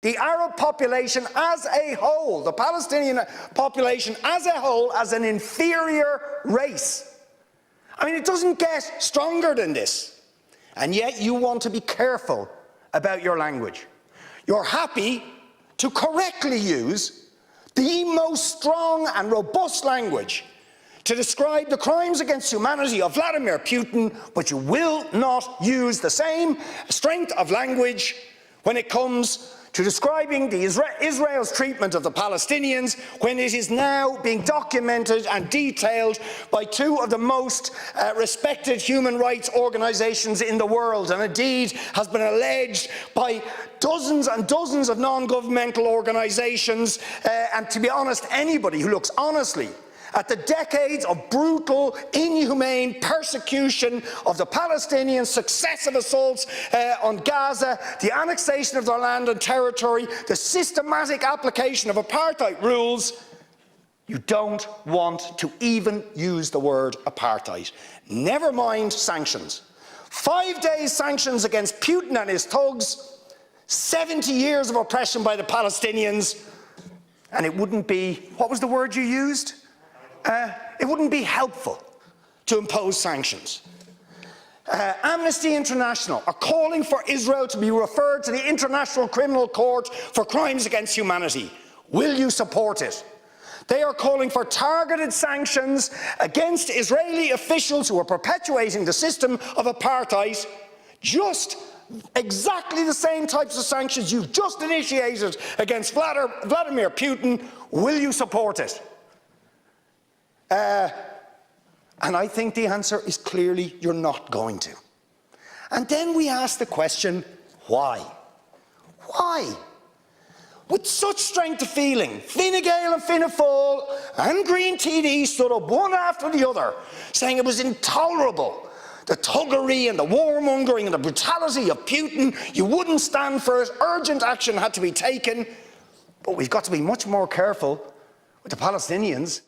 the Arab population as a whole, the Palestinian population as a whole, as an inferior race. I mean, it doesn't get stronger than this. And yet you want to be careful about your language. You're happy to correctly use the most strong and robust language to describe the crimes against humanity of Vladimir Putin, but you will not use the same strength of language when it comes to describing Israel's treatment of the Palestinians, when it is now being documented and detailed by two of the most respected human rights organisations in the world, and indeed has been alleged by dozens and dozens of non-governmental organisations, and to be honest, anybody who looks honestly at the decades of brutal, inhumane persecution of the Palestinians, successive assaults on Gaza, the annexation of their land and territory, the systematic application of apartheid rules, you don't want to even use the word apartheid. Never mind sanctions. 5 days sanctions against Putin and his thugs, 70 years of oppression by the Palestinians, and it wouldn't be, what was the word you used? It wouldn't be helpful to impose sanctions. Amnesty International are calling for Israel to be referred to the International Criminal Court for crimes against humanity. Will you support it? They are calling for targeted sanctions against Israeli officials who are perpetuating the system of apartheid, just exactly the same types of sanctions you've just initiated against Vladimir Putin. Will you support it? And I think the answer is clearly you're not going to. And then we ask the question, why? Why? With such strength of feeling, Fine Gael and Fianna Fáil and Green TD stood up one after the other, saying it was intolerable, the thuggery and the warmongering and the brutality of Putin. You wouldn't stand for it. Urgent action had to be taken. But we've got to be much more careful with the Palestinians.